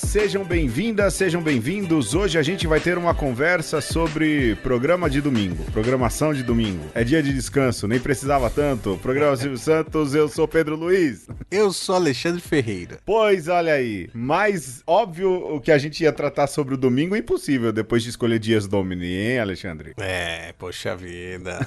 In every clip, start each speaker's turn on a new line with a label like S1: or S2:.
S1: sejam bem-vindas, sejam bem-vindos. Hoje a gente vai ter uma conversa sobre programa de domingo, programação de domingo. É dia de descanso, nem precisava tanto. Programa Silvio Santos, eu sou Pedro Luiz.
S2: Eu sou Alexandre Ferreira.
S1: Pois, olha aí, mais óbvio o que a gente ia tratar sobre o domingo, impossível depois de escolher Dias Domini, hein, Alexandre?
S2: Poxa vida.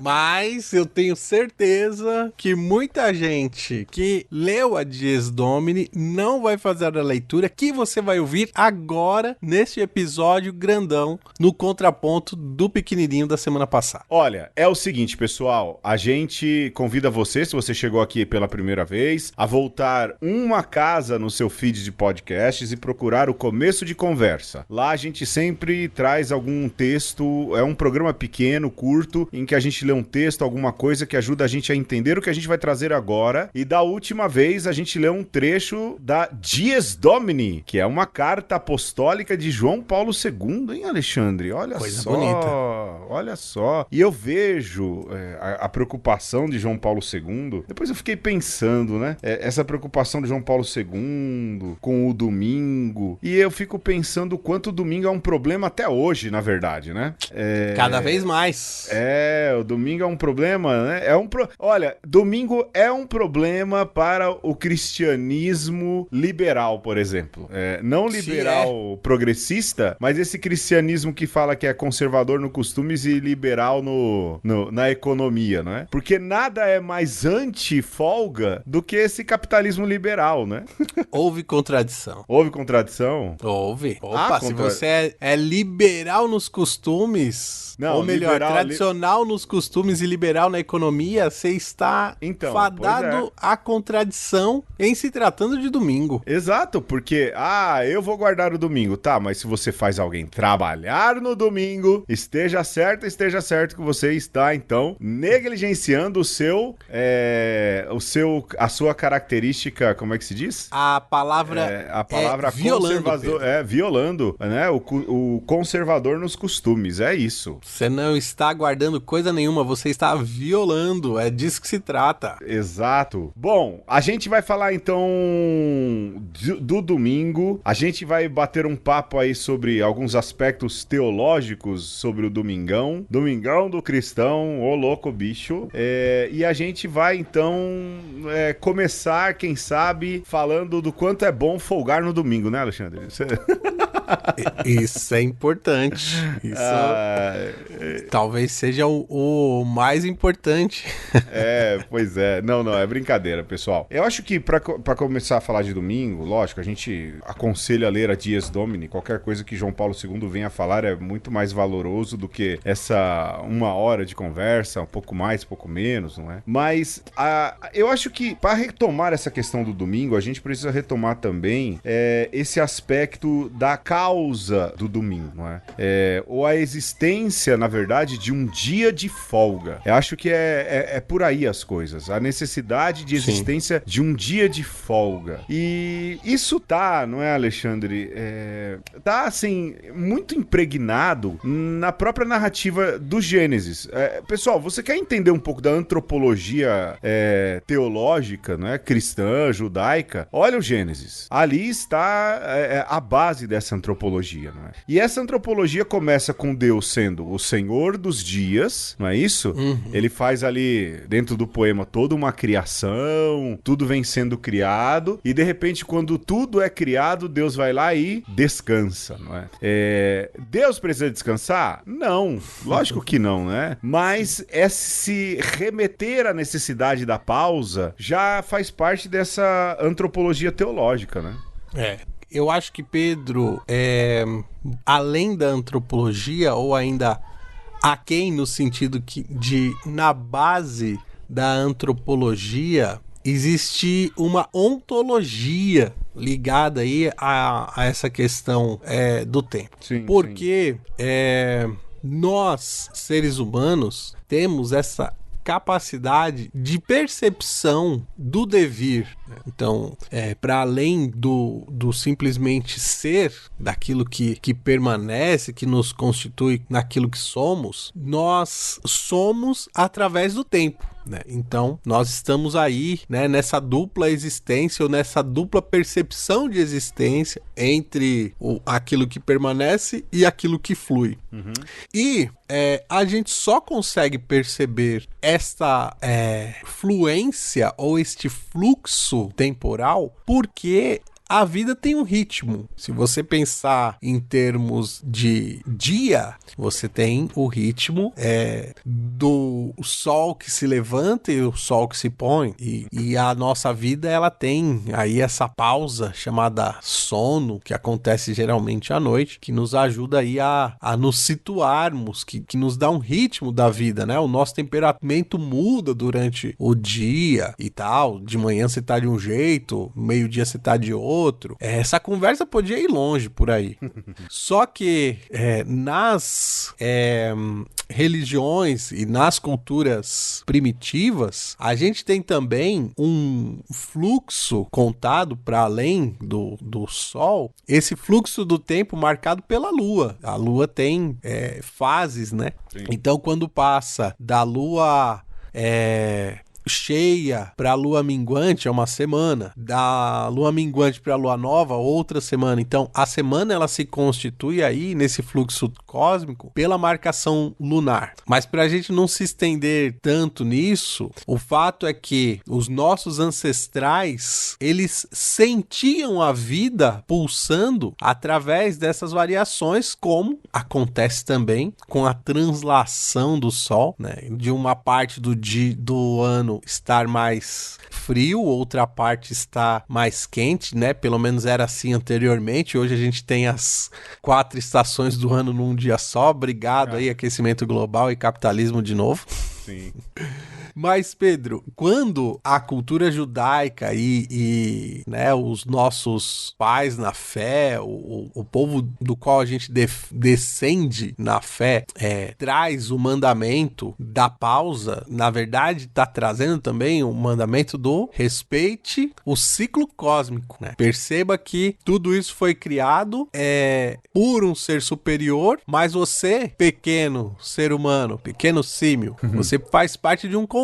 S2: Mas eu tenho certeza que muita gente que leu a Dies Domini não vai fazer a leitura que você vai ouvir agora neste episódio grandão no contraponto do pequenininho da semana passada.
S1: Olha, é o seguinte, pessoal, a gente convida você, se você chegou aqui pela primeira vez, a voltar uma casa no seu feed de podcasts e procurar o Começo de Conversa. Lá a gente sempre traz algum texto, é um programa pequeno, curto, em que a gente lê um texto, alguma coisa que ajuda a gente a entender o que a gente vai trazer agora. E da última vez a gente leu um trecho da Dies Domini, que é uma carta apostólica de João Paulo II, hein, Alexandre? Olha
S2: coisa
S1: só,
S2: bonita.
S1: Olha só. E eu vejo a preocupação de João Paulo II, depois eu fiquei pensando, né? Essa preocupação de João Paulo II com o domingo, e eu fico pensando o quanto o domingo é um problema até hoje, na verdade, né?
S2: Cada vez mais.
S1: O domingo é um problema, né? Olha, domingo é um problema para o cristianismo liberal, por exemplo. Não liberal progressista, mas esse cristianismo que fala que é conservador no costumes e liberal na economia, não é? Porque nada é mais anti-folga do que esse capitalismo liberal, né?
S2: Houve contradição.
S1: Houve contradição?
S2: Houve. Opa, se você é liberal nos costumes,
S1: não,
S2: ou melhor, tradicional nos costumes e liberal na economia, você está fadado à contradição em se tratando de domingo.
S1: Exato, porque, eu vou guardar o domingo, tá, mas se você faz alguém trabalhar no domingo, esteja certo que você está, então, negligenciando a sua característica, como é que se diz?
S2: A palavra
S1: conservador, violando, né, o conservador nos costumes, é isso.
S2: Você não está guardando coisa nenhuma, você está violando, é disso que se trata.
S1: Exato. Bom, a gente vai falar então do domingo, a gente vai bater um papo aí sobre alguns aspectos teológicos sobre o domingão do cristão, ô louco bicho, e a gente vai então começar, quem sabe, falando do quanto é bom folgar no domingo, né, Alexandre?
S2: Isso é importante. Isso talvez seja o mais importante.
S1: Pois é. Não, é brincadeira, pessoal. Eu acho que pra começar a falar de domingo, lógico, a gente aconselha a ler a Dies Domini. Qualquer coisa que João Paulo II venha a falar é muito mais valoroso do que essa 1 hora de conversa, um pouco mais, um pouco menos, não é? Mas eu acho que para retomar essa questão do domingo, a gente precisa retomar também esse aspecto da causa do domingo, não é? Ou a existência, na verdade, de um dia de folga. Eu acho que é por aí as coisas. A necessidade de existência de um dia de folga. E isso não é, Alexandre? Tá, assim, muito impregnado na própria narrativa do Gênesis. Pessoal, você quer entender um pouco da antropologia teológica, não é? Cristã, judaica? Olha o Gênesis. Ali está a base dessa antropologia, não é? E essa antropologia começa com Deus sendo o Senhor dos dias, não é isso?
S2: Uhum.
S1: Ele faz ali, dentro do poema, toda uma criação, tudo vem sendo criado, e de repente, quando tudo é criado, Deus vai lá e descansa, não é? Deus precisa descansar? Não, lógico que não, né? Mas esse remeter à necessidade da pausa já faz parte dessa antropologia teológica, né?
S2: Eu acho que, Pedro, além da antropologia, ou ainda aquém no sentido de, na base da antropologia, existe uma ontologia ligada aí a essa questão do tempo.
S1: Sim,
S2: porque nós, seres humanos, temos essa capacidade de percepção do devir. Então, para além do simplesmente ser, daquilo que permanece, que nos constitui naquilo que somos, nós somos através do tempo. né? Então, nós estamos aí, né, nessa dupla existência ou nessa dupla percepção de existência entre aquilo que permanece e aquilo que flui. E a gente só consegue perceber esta fluência ou este fluxo temporal porque a vida tem um ritmo. Se você pensar em termos de dia, você tem o ritmo do sol que se levanta e o sol que se põe. E a nossa vida, ela tem aí essa pausa chamada sono, que acontece geralmente à noite, que nos ajuda aí a nos situarmos, que nos dá um ritmo da vida, né? O nosso temperamento muda durante o dia e tal. De manhã você tá de um jeito, meio-dia você tá de outro. Essa conversa podia ir longe por aí. Só que nas religiões e nas culturas primitivas, a gente tem também um fluxo contado para além do Sol, esse fluxo do tempo marcado pela Lua. A Lua tem fases, né? Sim. Então, quando passa da Lua cheia para a lua minguante é uma semana, da lua minguante para a lua nova outra semana. Então a semana ela se constitui aí nesse fluxo cósmico pela marcação lunar. Mas para a gente não se estender tanto nisso, o fato é que os nossos ancestrais eles sentiam a vida pulsando através dessas variações, como acontece também com a translação do Sol, né? De uma parte do ano estar mais frio, outra parte está mais quente, né? Pelo menos era assim anteriormente. Hoje a gente tem as 4 estações do ano num dia só. Obrigado aí, aquecimento global e capitalismo de novo.
S1: Sim.
S2: Mas, Pedro, quando a cultura judaica e né, os nossos pais na fé, o povo do qual a gente descende na fé, traz o mandamento da pausa, na verdade, está trazendo também o mandamento do respeite o ciclo cósmico, né? Perceba que tudo isso foi criado por um ser superior, mas você, pequeno ser humano, pequeno símio, você faz parte de um contexto.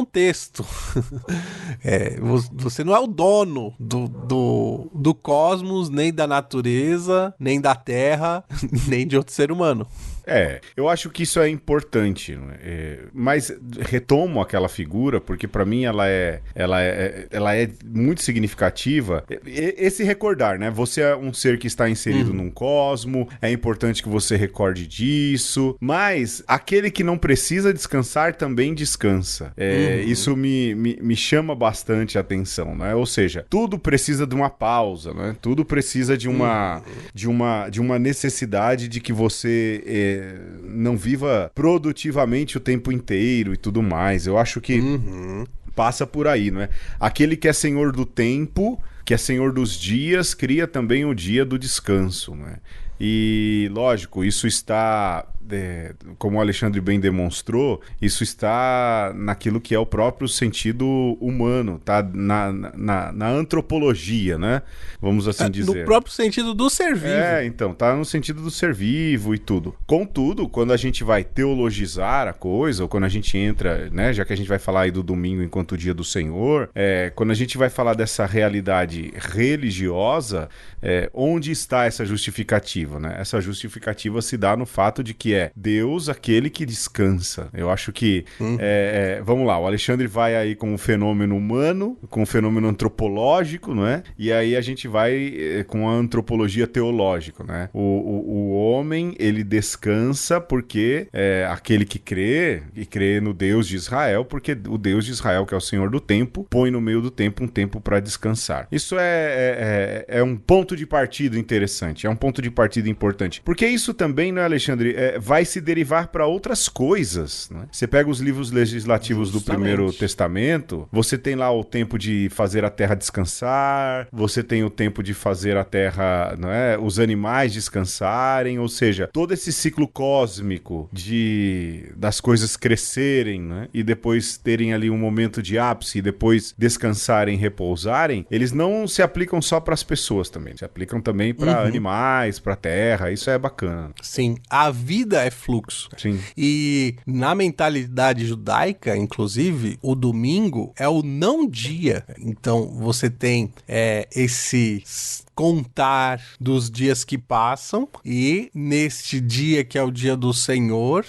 S2: Você não é o dono do cosmos, nem da natureza, nem da Terra, nem de outro ser humano.
S1: Eu acho que isso é importante, mas retomo aquela figura, porque para mim ela é muito significativa. Esse recordar, né? Você é um ser que está inserido num cosmo, é importante que você recorde disso, mas aquele que não precisa descansar também descansa. Isso me chama bastante a atenção, né? Ou seja, tudo precisa de uma pausa, né? Tudo precisa de uma necessidade de que você não viva produtivamente o tempo inteiro e tudo mais. Eu acho que passa por aí, não é? Aquele que é senhor do tempo, que é senhor dos dias, cria também o dia do descanso, não é? E, lógico, isso está, como o Alexandre bem demonstrou, isso está naquilo que é o próprio sentido humano, tá? Na antropologia, né? Vamos assim dizer.
S2: No próprio sentido do ser vivo.
S1: Então, tá no sentido do ser vivo e tudo. Contudo, quando a gente vai teologizar a coisa, ou quando a gente entra, né? Já que a gente vai falar aí do domingo enquanto o dia do Senhor, quando a gente vai falar dessa realidade religiosa, onde está essa justificativa? Né? Essa justificativa se dá no fato de que é Deus aquele que descansa. Eu acho que vamos lá, o Alexandre vai aí com o fenômeno humano, com o fenômeno antropológico, não é? E aí a gente vai com a antropologia teológica, né? O homem, ele descansa porque aquele que crê, e crê no Deus de Israel, porque o Deus de Israel, que é o Senhor do tempo, põe no meio do tempo um tempo para descansar. Isso é um ponto de partida interessante, é um ponto de partida importante. Porque isso também, né, Alexandre, vai se derivar para outras coisas, né? Você pega os livros legislativos do Primeiro Testamento, você tem lá o tempo de fazer a terra descansar, você tem o tempo de fazer a terra, não é? Os animais descansarem, ou seja, todo esse ciclo cósmico das coisas crescerem, né? E depois terem ali um momento de ápice e depois descansarem, repousarem, eles não se aplicam só para as pessoas também, se aplicam também para animais, para terra, isso é bacana.
S2: Sim, a vida vida é fluxo.
S1: Sim.
S2: E na mentalidade judaica, inclusive, o domingo é o não dia. Então, você tem esse contar dos dias que passam e neste dia que é o dia do Senhor,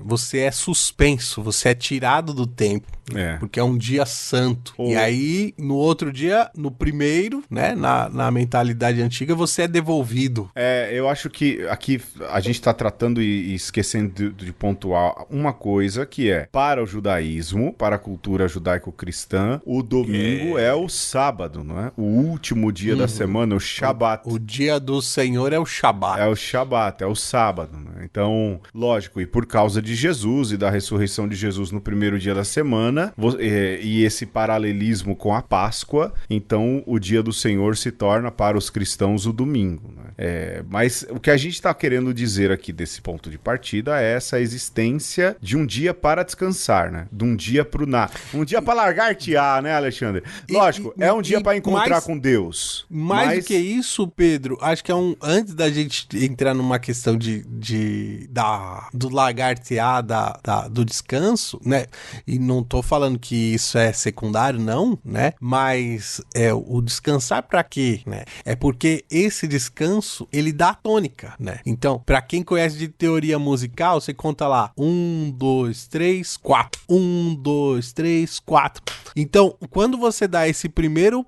S2: você é suspenso, você é tirado do tempo. Porque é um dia santo. E aí, no outro dia, no primeiro, né, na mentalidade antiga, você é devolvido.
S1: Eu acho que aqui a gente está tratando e esquecendo de pontuar uma coisa que para o judaísmo, para a cultura judaico-cristã, o domingo é o sábado, não é? O último dia da semana, o Shabat.
S2: O dia do Senhor é o Shabat.
S1: É o Shabat, é o sábado, né? Então, lógico, e por causa de Jesus e da ressurreição de Jesus no primeiro dia da semana, e esse paralelismo com a Páscoa, então o dia do Senhor se torna para os cristãos o domingo, né? Mas o que a gente está querendo dizer aqui desse ponto de partida é essa existência de um dia para descansar, né? De um dia um dia para largar-te-á, né, Alexandre? Lógico, é um dia para encontrar com Deus.
S2: Mais do que isso, Pedro, acho que antes da gente entrar numa questão do largar-te-á, do descanso, né? E não tô falando que isso é secundário, não, né? Mas o descansar para quê, né? É porque esse descanso, ele dá tônica, né? Então, para quem conhece de teoria musical, você conta lá 1, 2, 3, 4. 1, 2, 3, 4. Então, quando você dá esse primeiro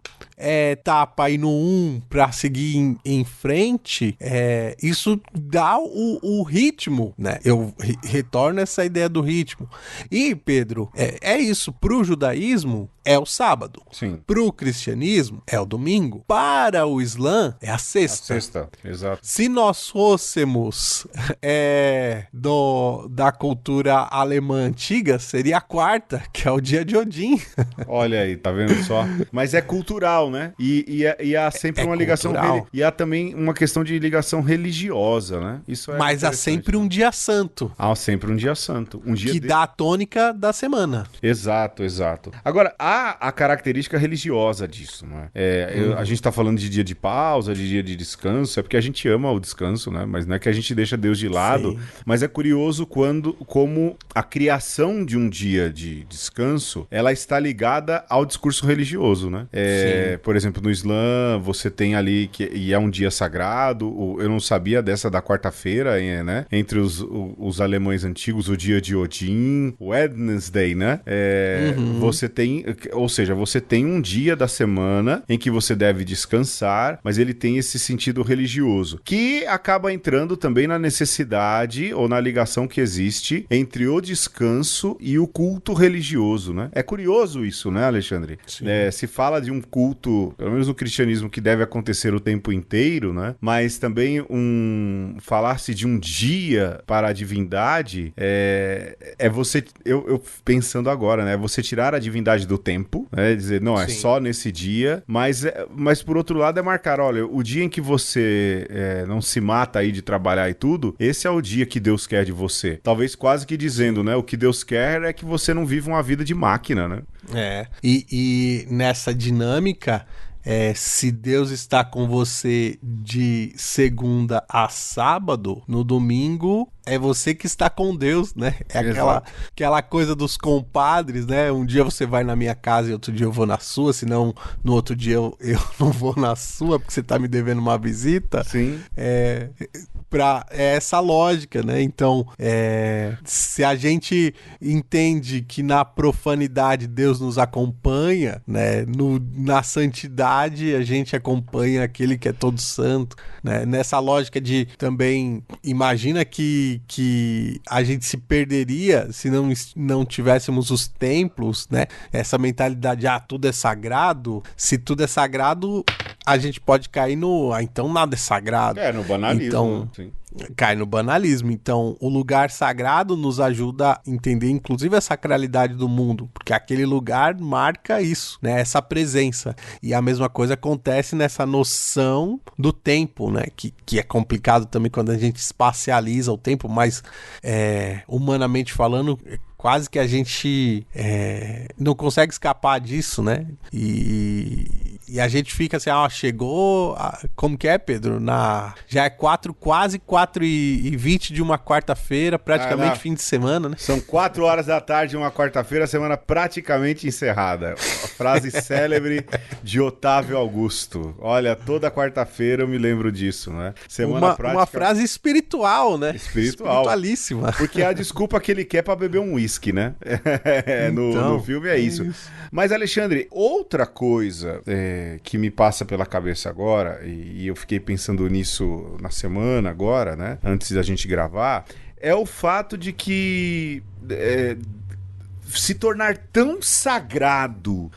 S2: tapa aí no 1 para seguir em frente, isso dá o ritmo, né? Eu retorno essa ideia do ritmo. E, Pedro, é isso. Pro judaísmo, é o sábado.
S1: Sim.
S2: Pro cristianismo, é o domingo. Para o Islã, é a sexta.
S1: A sexta, exato.
S2: Se nós fôssemos da cultura alemã antiga, seria a quarta, que é o dia de Odin.
S1: Olha aí, tá vendo só? Mas é cultural, né? E há sempre uma ligação... E há também uma questão de ligação religiosa, né? Isso
S2: Mas há sempre um dia santo.
S1: Há sempre um dia santo. Um dia
S2: que dá a tônica da semana.
S1: Exato, exato. Agora, há a característica religiosa disso, né? A gente tá falando de dia de pausa, de dia de descanso, é porque a gente ama o descanso, né? Mas não é que a gente deixa Deus de lado. Sim. Mas é curioso como a criação de um dia de descanso, ela está ligada ao discurso religioso, né? Por exemplo, no Islã, você tem ali, e é um dia sagrado, eu não sabia dessa da quarta-feira, né? Entre os alemães antigos, o dia de Odin, o Wednesday, né? Você tem, ou seja, você tem um dia da semana em que você deve descansar, mas ele tem esse sentido religioso, que acaba entrando também na necessidade ou na ligação que existe entre o descanso e o culto religioso, né? É curioso isso, né, Alexandre? Se fala de um culto, pelo menos no cristianismo, que deve acontecer o tempo inteiro, né? Mas também falar-se de um dia para a divindade você, eu pensando agora, né? Você tirar a divindade do tempo, né? Dizer, não, é só nesse dia, mas por outro lado é marcar, olha, o dia em que você não se mata aí de trabalhar e tudo, esse é o dia que Deus quer de você. Talvez quase que dizendo, né? O que Deus quer é que você não viva uma vida de máquina, né?
S2: E nessa dinâmica, se Deus está com você de segunda a sábado, no domingo é você que está com Deus, né? É aquela coisa dos compadres, né? Um dia você vai na minha casa e outro dia eu vou na sua, senão no outro dia eu não vou na sua porque você tá me devendo uma visita.
S1: Sim.
S2: É essa lógica, né? Então, se a gente entende que na profanidade Deus nos acompanha, né? Na santidade a gente acompanha aquele que é todo santo, né? Nessa lógica de também, imagina que a gente se perderia se não tivéssemos os templos, né? Essa mentalidade, tudo é sagrado. Se tudo é sagrado, a gente pode cair então nada é sagrado.
S1: No banalismo.
S2: Então,
S1: sim.
S2: Cai no banalismo. Então, o lugar sagrado nos ajuda a entender, inclusive, a sacralidade do mundo, porque aquele lugar marca isso, né? Essa presença. E a mesma coisa acontece nessa noção do tempo, né? Que é complicado também quando a gente espacializa o tempo, mas humanamente falando, quase que a gente não consegue escapar disso, né? E a gente fica assim, chegou... Como que é, Pedro? Já é quase 4h20 de uma quarta-feira, praticamente fim de semana, né?
S1: São 4 horas da tarde de uma quarta-feira, semana praticamente encerrada. A frase célebre de Otávio Augusto. Olha, toda quarta-feira eu me lembro disso, né?
S2: Uma frase espiritual, né?
S1: Espiritualíssima. Porque é a desculpa que ele quer pra beber um uísque, né? No filme é isso. Mas, Alexandre, outra coisa que me passa pela cabeça agora, e eu fiquei pensando nisso na semana agora, né? Antes da gente gravar, é o fato de que se tornar tão sagrado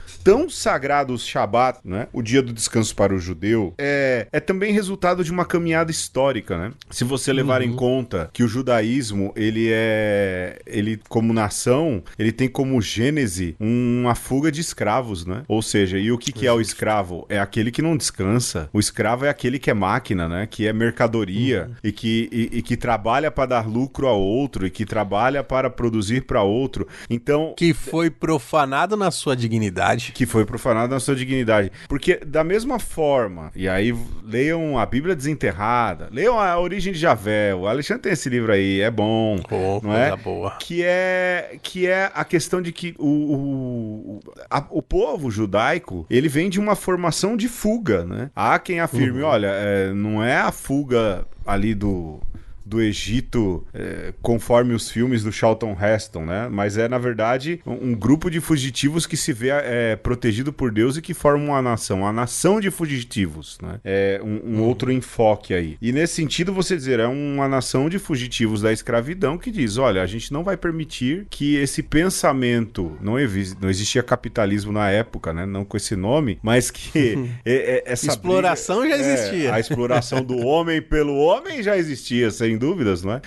S1: o Shabat, né? O dia do descanso para o judeu, é também resultado de uma caminhada histórica, né? Se você levar em conta que o judaísmo, ele como nação, ele tem como gênese uma fuga de escravos, né? Ou seja, e o que é o escravo? É aquele que não descansa. O escravo é aquele que é máquina, né? Que é mercadoria e que trabalha para dar lucro a outro e que trabalha para produzir para outro. Então,
S2: que foi profanado na sua dignidade.
S1: Porque da mesma forma, e aí leiam a Bíblia Desenterrada, leiam a Origem de Javé, o Alexandre tem esse livro aí, é bom, não é?
S2: Coisa boa.
S1: Que é a questão de que o povo judaico, ele vem de uma formação de fuga, né? Há quem afirme, olha, não é a fuga ali do Egito, conforme os filmes do Charlton Heston, né? Mas na verdade, um grupo de fugitivos que se vê protegido por Deus e que formam uma nação de fugitivos, né? Outro enfoque aí. E nesse sentido, você dizer, é uma nação de fugitivos da escravidão que diz, olha, a gente não vai permitir que esse pensamento, não existia capitalismo na época, né? Não com esse nome, mas que essa
S2: exploração já existia.
S1: A exploração do homem pelo homem já existia, sem dúvidas, não é?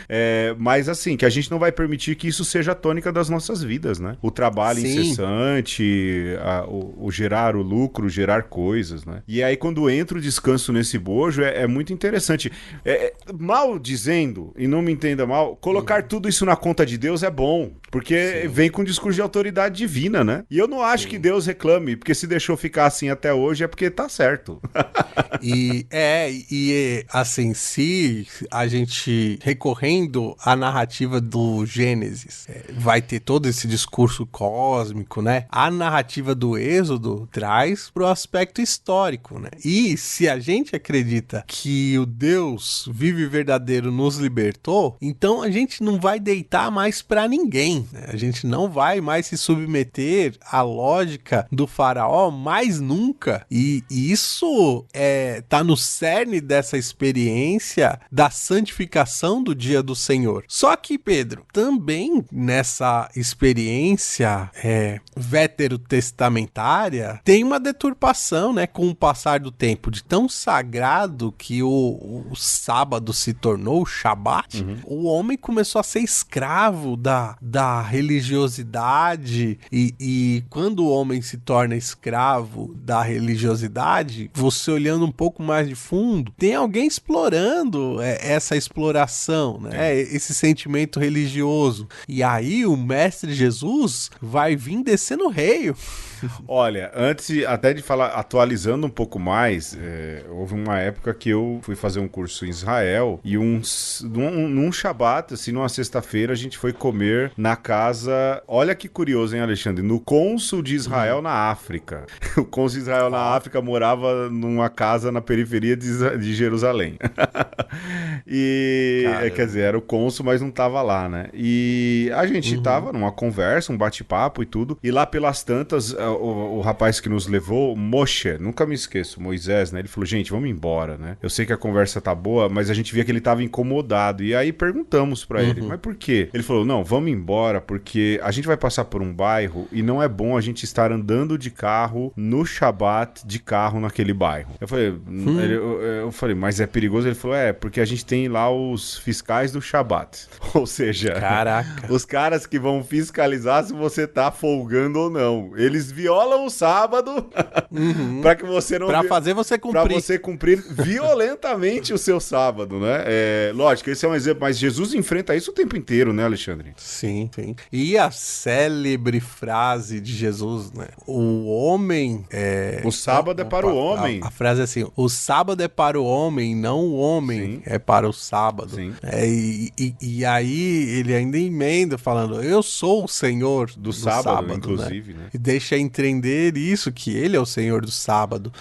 S1: Mas assim, que a gente não vai permitir que isso seja a tônica das nossas vidas, né? O trabalho incessante, o gerar o lucro, gerar coisas, né? E aí quando entra o descanso nesse bojo, é muito interessante. Mal dizendo, e não me entenda mal, colocar tudo isso na conta de Deus é bom, porque vem com um discurso de autoridade divina, né? E eu não acho que Deus reclame, porque se deixou ficar assim até hoje é porque tá certo.
S2: Assim, se a gente recorrendo à narrativa do Gênesis, vai ter todo esse discurso cósmico, né? A narrativa do Êxodo traz pro aspecto histórico, né? E se a gente acredita que o Deus vivo e verdadeiro nos libertou, então a gente não vai deitar mais pra ninguém, né? A gente não vai mais se submeter à lógica do faraó mais nunca. E isso tá no cerne dessa experiência da santificação do dia do Senhor. Só que, Pedro, também nessa experiência veterotestamentária, tem uma deturpação, né? Com o passar do tempo, de tão sagrado que o sábado se tornou, o Shabat, o homem começou a ser escravo da religiosidade e quando o homem se torna escravo da religiosidade, você olhando um pouco mais de fundo, tem alguém explorando essa exploração, né? Esse sentimento religioso. E aí o mestre Jesus vai vir descendo o reio.
S1: Olha, antes até de falar, atualizando um pouco mais, houve uma época que eu fui fazer um curso em Israel e num Shabat, assim, numa sexta-feira, a gente foi comer na casa, olha que curioso, hein, Alexandre, no cônsul de Israel na África. O cônsul de Israel na África morava numa casa na periferia de Jerusalém. E, quer dizer, era o cônsul, mas não tava lá, né? E a gente tava numa conversa, um bate-papo e tudo, e lá pelas tantas, o rapaz que nos levou, Moshe, nunca me esqueço, Moisés, né? Ele falou, gente, vamos embora, né? Eu sei que a conversa tá boa, mas a gente via que ele tava incomodado. E aí perguntamos pra ele, mas por quê? Ele falou, não, vamos embora, porque a gente vai passar por um bairro e não é bom a gente estar andando de carro no Shabat, de carro naquele bairro. Eu falei, mas é perigoso? Ele falou, porque a gente tem lá os fiscais do Shabat. Ou seja,
S2: Caraca.
S1: os caras que vão fiscalizar se você tá folgando ou não. Eles violam o sábado para que você não...
S2: Pra fazer você cumprir.
S1: Pra você cumprir violentamente o seu sábado, né? Lógico, esse é um exemplo, mas Jesus enfrenta isso o tempo inteiro, né, Alexandre?
S2: Sim, sim. E a célebre frase de Jesus, né? O homem
S1: O sábado é para o homem.
S2: A frase é assim: o sábado é para o homem, não o homem é para o sábado.
S1: Sim.
S2: E aí ele ainda emenda falando: eu sou o Senhor
S1: do sábado, inclusive, né?
S2: E deixa entender isso, que ele é o Senhor do sábado.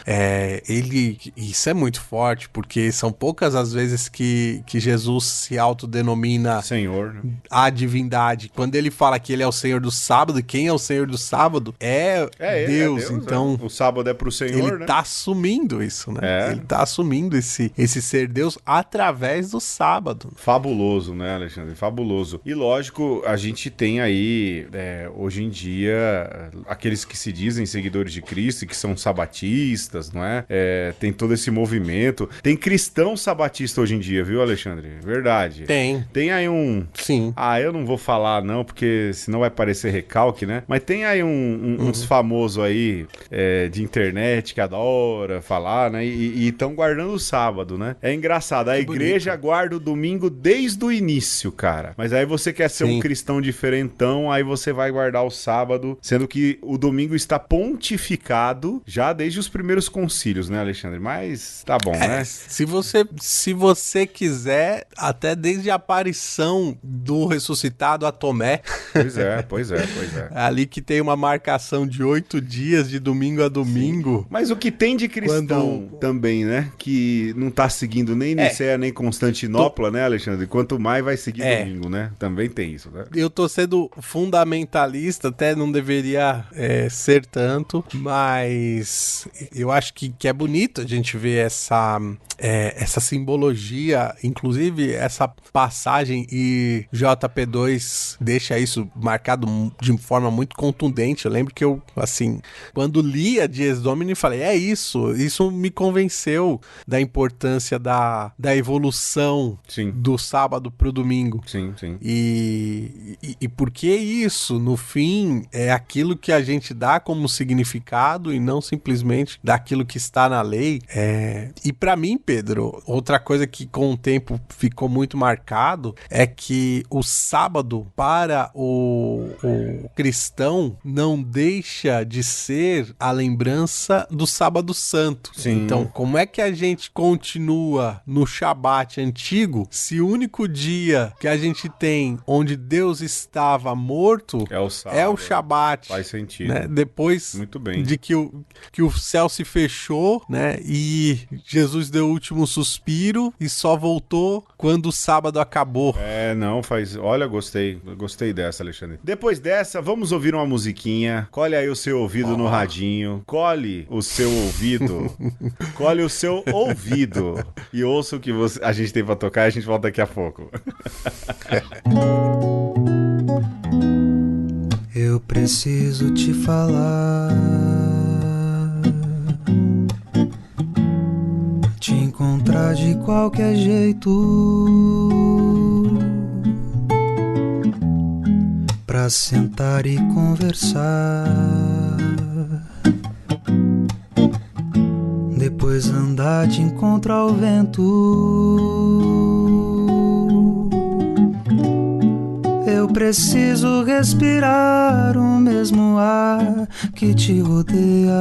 S2: Isso é muito forte, porque são poucas as vezes que Jesus se autodenomina
S1: Senhor, né?
S2: A divindade. Quando ele fala que ele é o Senhor do sábado, quem é o Senhor do sábado é Deus. Então,
S1: o sábado é pro Senhor,
S2: ele tá assumindo isso, né? Ele tá assumindo esse ser Deus através do sábado.
S1: Fabuloso, né, Alexandre? Fabuloso. E lógico, a gente tem aí, hoje em dia, aqueles que se dizem seguidores de Cristo e que são sabatistas, não é? Tem todo esse movimento. Tem cristão sabatista hoje em dia, viu, Alexandre? Verdade. Tem aí um...
S2: Sim.
S1: Eu não vou falar não, porque senão vai parecer recalque, né? Mas tem aí uns famosos aí de internet que adora falar, né? E estão guardando o sábado, né? É engraçado, a igreja guarda o domingo desde o início, cara. Mas aí você quer ser um cristão diferentão, aí você vai guardar o sábado, sendo que o domingo está pontificado já desde os primeiros concílios, né, Alexandre? Mas tá bom, né?
S2: Se você quiser, até desde a aparição do ressuscitado a Tomé.
S1: Pois é.
S2: Ali que tem uma marcação de 8 dias, de domingo a domingo.
S1: Sim. Mas o que tem de cristão também, né? Que não tá seguindo nem Nicéia, nem Constantinopla, né, Alexandre? Quanto mais vai seguir domingo, né? Também tem isso, né?
S2: Eu tô sendo fundamentalista, até não deveria ser tanto, mas eu acho que é bonito a gente ver essa simbologia, inclusive essa passagem, e JP2 deixa isso marcado de forma muito contundente. Eu lembro que eu, assim, quando li a Dies Domini, falei, isso me convenceu da importância da evolução do sábado pro domingo.
S1: Sim.
S2: E por que isso, no fim, é aquilo que a gente dá como significado e não simplesmente daquilo que está na lei. E pra mim, Pedro, outra coisa que com o tempo ficou muito marcado é que o sábado para o cristão não deixa de ser a lembrança do sábado santo.
S1: Sim.
S2: Então, como é que a gente continua no Shabat antigo se o único dia que a gente tem onde Deus estava morto é o Shabat?
S1: Faz sentido.
S2: Né? Depois
S1: muito bem.
S2: De que o céu se fechou, né? E Jesus deu o último suspiro e só voltou quando o sábado acabou.
S1: Olha, gostei dessa, Alexandre. Depois dessa, vamos ouvir uma musiquinha. Colhe aí o seu ouvido no radinho. Colhe o seu ouvido. Colhe o seu ouvido. E ouça o que a gente tem pra tocar e a gente volta daqui a pouco.
S3: Eu preciso te falar, te encontrar de qualquer jeito, pra sentar e conversar, depois andar de encontro ao vento. Eu preciso respirar o mesmo ar que te rodeia,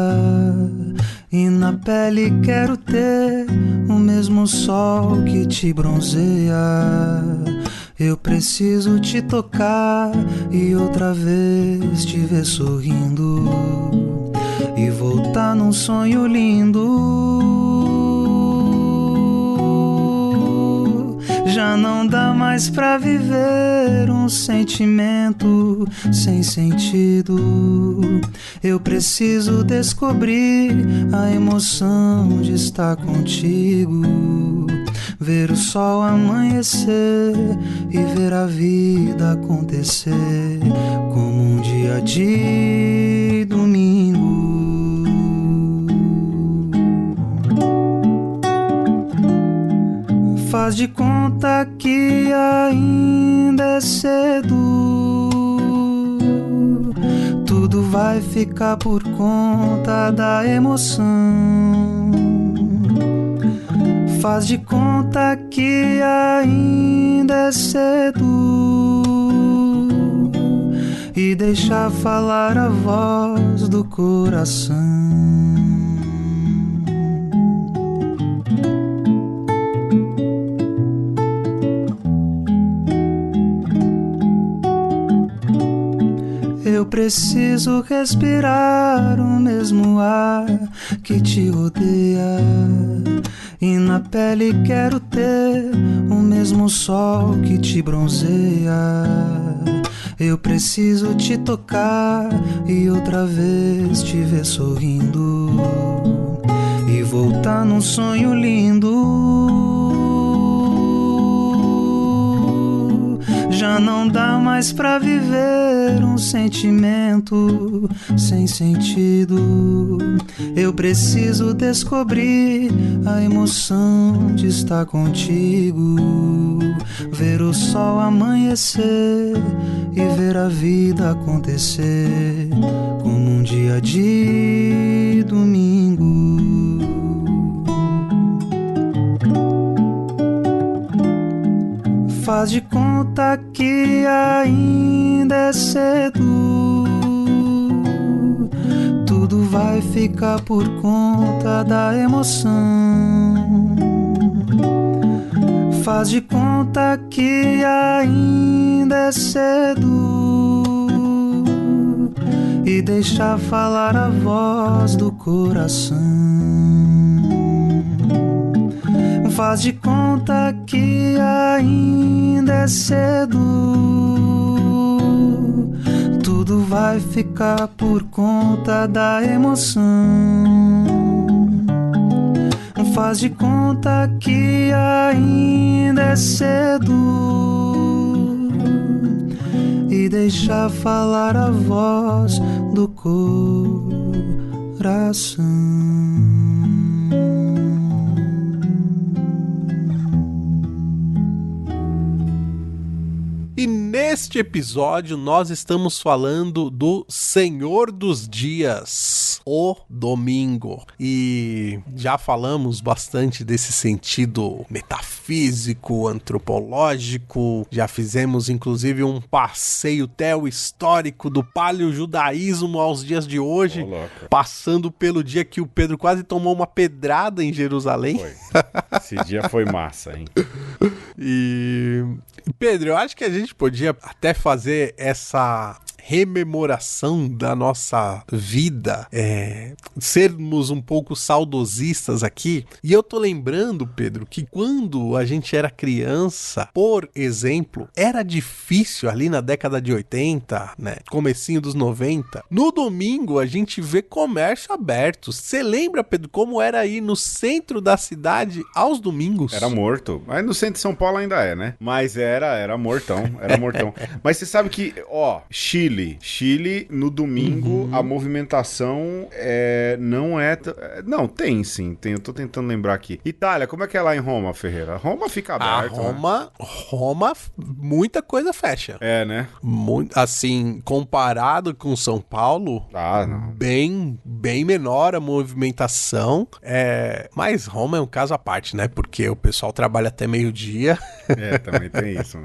S3: e na pele quero ter o mesmo sol que te bronzeia. Eu preciso te tocar e outra vez te ver sorrindo e voltar num sonho lindo. Já não dá mais pra viver um sentimento sem sentido. Eu preciso descobrir a emoção de estar contigo, ver o sol amanhecer e ver a vida acontecer como um dia de domingo. Faz de conta que tudo vai ficar por conta da emoção. Faz de conta que ainda é cedo e deixa falar a voz do coração. Eu preciso respirar o mesmo ar que te rodeia, e na pele quero ter o mesmo sol que te bronzeia. Eu preciso te tocar e outra vez te ver sorrindo e voltar num sonho lindo. Já não dá mais pra viver um sentimento sem sentido. Eu preciso descobrir a emoção de estar contigo, ver o sol amanhecer e ver a vida acontecer como um dia de domingo. Faz de conta que ainda é cedo, tudo vai ficar por conta da emoção. Faz de conta que ainda é cedo e deixa falar a voz do coração. Faz de conta que ainda é cedo, tudo vai ficar por conta da emoção. Faz de conta que ainda é cedo e deixa falar a voz do coração.
S2: E neste episódio nós estamos falando do Senhor dos Dias, o domingo. E já falamos bastante desse sentido metafísico, antropológico. Já fizemos inclusive um passeio teohistórico do paleojudaísmo aos dias de hoje, passando pelo dia que o Pedro quase tomou uma pedrada em Jerusalém.
S1: Foi. Esse dia foi massa, hein?
S2: E Pedro, eu acho que a gente podia até fazer essa rememoração da nossa vida, sermos um pouco saudosistas aqui. E eu tô lembrando, Pedro, que quando a gente era criança, por exemplo, era difícil ali na década de 80, né, comecinho dos 90, no domingo a gente vê comércio aberto. Você lembra, Pedro, como era aí no centro da cidade aos domingos?
S1: Era morto. Mas no centro de São Paulo ainda é, né? Mas era mortão, era mortão. Mas você sabe que, Chile, no domingo, a movimentação não é... Não, tem sim, tem. Eu tô tentando lembrar aqui. Itália, como é que é lá em Roma, Ferreira? Roma fica aberto,
S2: Roma, muita coisa fecha.
S1: É, né?
S2: Assim, comparado com São Paulo, bem menor a movimentação. Mas Roma é um caso à parte, né? Porque o pessoal trabalha até meio-dia.
S1: Também tem isso, né?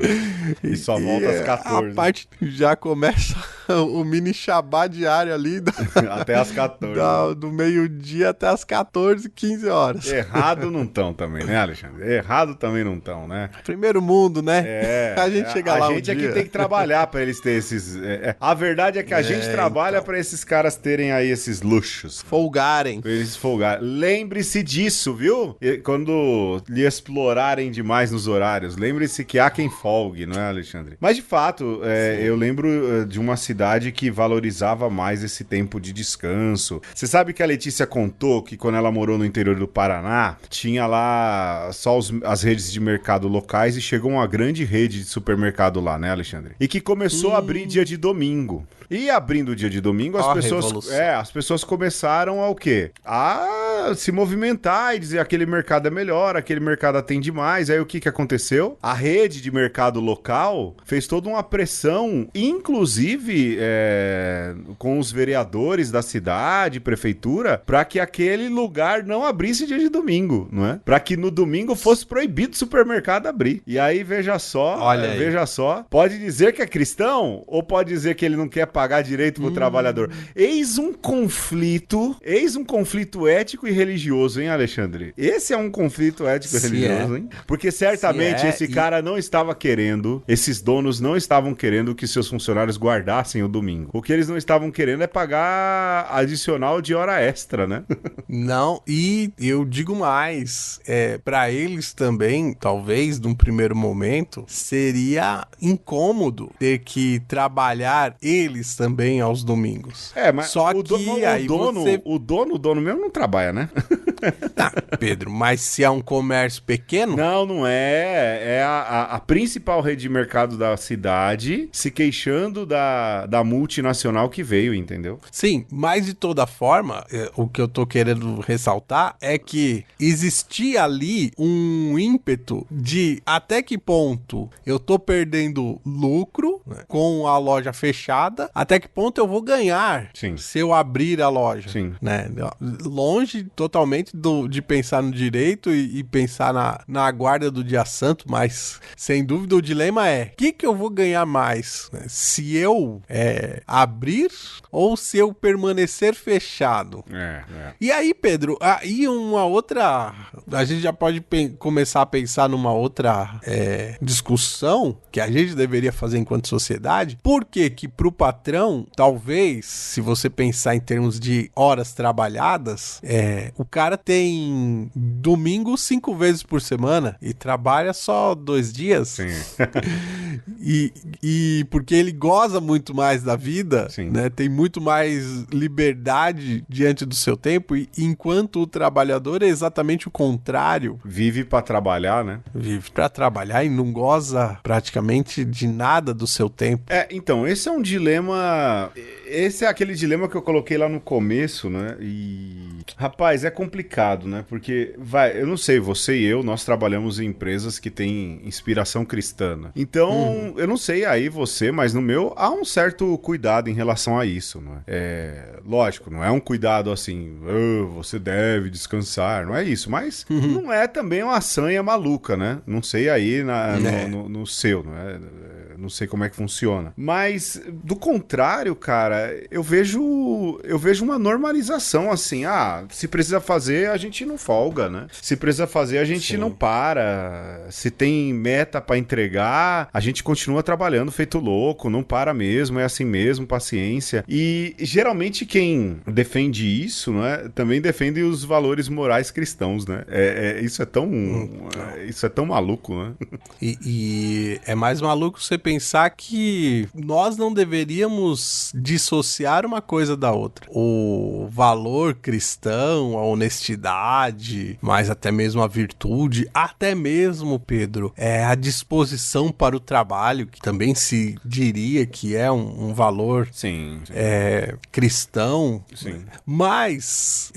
S1: E só volta às 14.
S2: A parte já começa o mini Shabá diário ali
S1: até às 14.
S2: Do meio-dia até às 14, 15 horas.
S1: Errado não estão também, né, Alexandre? Errado também não estão, né?
S2: Primeiro mundo, né?
S3: A gente chega lá
S1: A gente é que tem que trabalhar pra eles terem esses... A verdade é que a gente trabalha pra esses caras terem aí esses luxos.
S2: Folgarem.
S1: Pra eles folgarem. Lembre-se disso, viu? Quando lhe explorarem demais nos horários, lembre-se que há quem folgue, não é, Alexandre? Mas, de fato, eu lembro de uma cidade que valorizava mais esse tempo de descanso. Você sabe que a Letícia contou que quando ela morou no interior do Paraná, tinha lá só as redes de mercado locais e chegou uma grande rede de supermercado lá, né, Alexandre? E que começou a abrir dia de domingo. E abrindo o dia de domingo, as pessoas começaram a o quê? A se movimentar e dizer aquele mercado é melhor, aquele mercado atende mais. Aí o que aconteceu? A rede de mercado local fez toda uma pressão, inclusive com os vereadores da cidade, prefeitura, para que aquele lugar não abrisse dia de domingo, não é? Para que no domingo fosse proibido o supermercado abrir. E aí, veja só, pode dizer que é cristão ou pode dizer que ele não quer pagar direito pro trabalhador? Eis um conflito ético e religioso, hein, Alexandre? Esse é um conflito ético e religioso, hein? Porque certamente cara não estava querendo, esses donos não estavam querendo que seus funcionários guardassem o domingo. O que eles não estavam querendo é pagar adicional de hora extra, né?
S2: Não, e eu digo mais, para eles também, talvez, num primeiro momento, seria incômodo ter que trabalhar eles também aos domingos.
S1: Mas só que o dono mesmo não trabalha, né?
S2: Tá, Pedro, mas se é um comércio pequeno...
S1: Não é. É a principal rede de mercado da cidade se queixando da multinacional que veio, entendeu?
S2: Sim, mas de toda forma, o que eu tô querendo ressaltar é que existia ali um ímpeto de até que ponto eu tô perdendo lucro, né, com a loja fechada, até que ponto eu vou ganhar se eu abrir a loja.
S1: Sim.
S2: Né? Longe totalmente de pensar no direito e pensar na guarda do dia santo, mas sem dúvida o dilema é: o que eu vou ganhar mais? Né? Se eu abrir ou se eu permanecer fechado? E aí, Pedro, aí uma outra... A gente já pode começar a pensar numa outra discussão que a gente deveria fazer enquanto sociedade. Por que pro patrão, talvez, se você pensar em termos de horas trabalhadas, o cara tem domingo 5 vezes por semana e trabalha só 2 dias.
S1: Sim.
S2: e porque ele goza muito mais da vida, né? Tem muito mais liberdade diante do seu tempo, e enquanto o trabalhador é exatamente o contrário.
S1: Vive pra trabalhar, né?
S2: Vive pra trabalhar e não goza praticamente de nada do seu tempo.
S1: Então, esse é um dilema... Esse é aquele dilema que eu coloquei lá no começo, né? E... Rapaz, é complicado, né? Porque, eu não sei, você e eu, nós trabalhamos em empresas que têm inspiração cristã. Então, eu não sei aí você, mas no meu há um certo cuidado em relação a isso, não é? Lógico, não é um cuidado assim, você deve descansar, não é isso, mas não é também uma sanha maluca, né? Não sei aí no seu, não é? Não sei como é que funciona. Mas, do contrário, cara, eu vejo uma normalização, assim, se precisa fazer, a gente não folga, né? Se precisa fazer, a gente não para. Se tem meta pra entregar, a gente continua trabalhando feito louco, não para mesmo, é assim mesmo, paciência. E, geralmente, quem defende isso, né, também defende os valores morais cristãos, né? Isso é tão maluco, né?
S2: E é mais maluco você pensar que nós não deveríamos dissociar uma coisa da outra. O valor cristão, a honestidade, mas até mesmo a virtude, até mesmo, Pedro, a disposição para o trabalho, que também se diria que é um valor cristão.
S1: Sim.
S2: Mas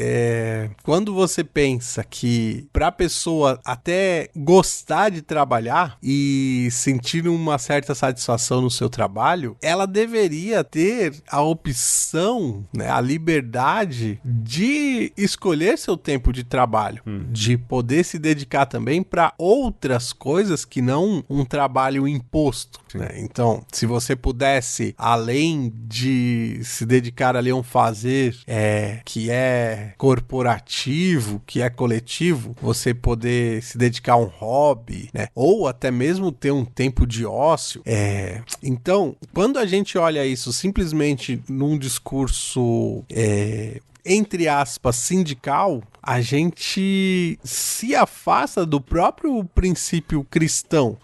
S2: quando você pensa que para a pessoa até gostar de trabalhar e sentir uma certa satisfação no seu trabalho, ela deveria ter a opção, né, a liberdade de escolher seu tempo de trabalho, de poder se dedicar também para outras coisas que não um trabalho imposto. Né? Então, se você pudesse, além de se dedicar ali a um fazer que é corporativo, que é coletivo, você poder se dedicar a um hobby, né? Ou até mesmo ter um tempo de ócio. Então, quando a gente olha isso simplesmente num discurso entre aspas, sindical, a gente se afasta do próprio princípio cristão.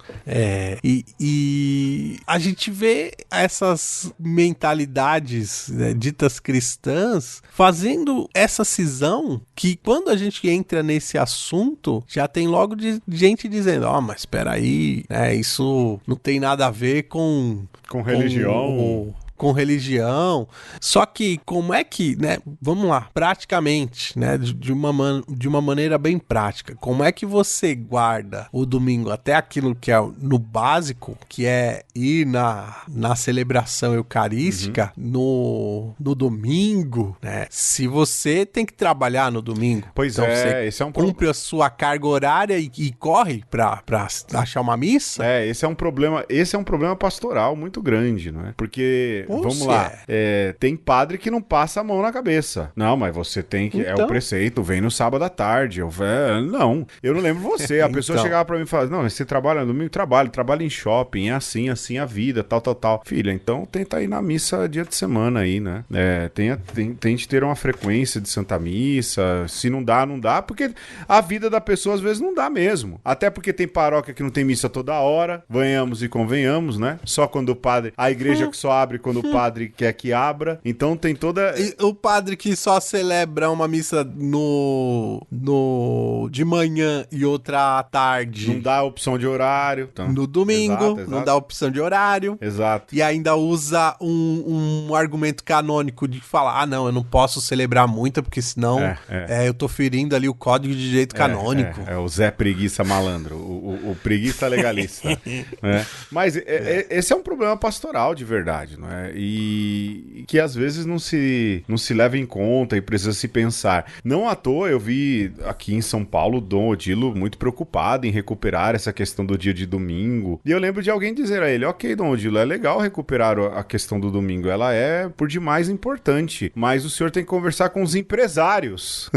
S2: E a gente vê essas mentalidades, né, ditas cristãs fazendo essa cisão que, quando a gente entra nesse assunto, já tem logo gente dizendo: mas espera aí, isso não tem nada a ver com
S1: religião.
S2: com religião. Só que como é que, né, vamos lá, praticamente, né, de uma maneira bem prática, como é que você guarda o domingo até aquilo que é no básico, que é ir na celebração eucarística no domingo, né? Se você tem que trabalhar no domingo,
S1: Pois
S2: então você
S1: esse é um
S2: cumpre a sua carga horária e corre pra achar uma missa.
S1: esse é um problema pastoral muito grande, não é? Porque, vamos lá, tem padre que não passa a mão na cabeça. Não, mas você tem que, é o preceito, vem no sábado à tarde. Não, eu não lembro você. A pessoa chegava pra mim e falava, não, você trabalha no domingo? Trabalha em shopping, é assim a vida, tal. Filha, então tenta ir na missa dia de semana aí, né? Tente ter uma frequência de Santa Missa. Se não dá, porque a vida da pessoa às vezes não dá mesmo. Até porque tem paróquia que não tem missa toda hora, venhamos e convenhamos, né? Só quando o padre... A igreja que só abre quando o padre quer que abra. Então tem toda...
S2: E o padre que só celebra uma missa de manhã e outra à tarde.
S1: Não dá opção de horário. Então...
S2: No domingo,
S1: exato.
S2: não dá opção de horário.
S1: Exato.
S2: E ainda usa um argumento canônico de falar, não, eu não posso celebrar muito, porque senão eu tô ferindo ali o código de direito canônico.
S1: É o Zé Preguiça Malandro, o preguiça legalista. Né? Mas esse é um problema pastoral de verdade, não é? E que às vezes não se leva em conta e precisa se pensar. Não à toa eu vi aqui em São Paulo o Dom Odilo muito preocupado em recuperar essa questão do dia de domingo. E eu lembro de alguém dizer a ele, ok, Dom Odilo, é legal recuperar a questão do domingo, ela é por demais importante, mas o senhor tem que conversar com os empresários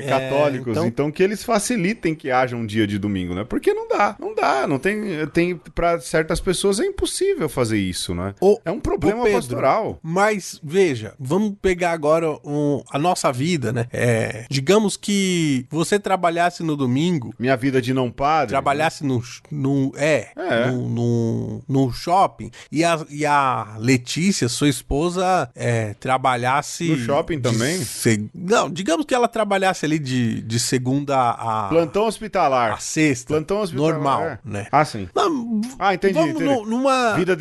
S1: católicos, então que eles facilitem que haja um dia de domingo, né? Porque não tem para certas pessoas é impossível fazer isso, né? É um problema
S2: Pedro,
S1: pastoral.
S2: Mas veja, vamos pegar agora a nossa vida, né? Digamos que você trabalhasse no domingo,
S1: minha vida de não padre,
S2: trabalhasse num shopping e a Letícia, sua esposa, trabalhasse
S1: no shopping também?
S2: Não, digamos que ela trabalhasse ali de segunda a
S1: plantão hospitalar,
S2: a sexta,
S1: plantão hospitalar,
S2: normal, né?
S1: Ah, sim.
S2: Entendi.
S1: Numa vida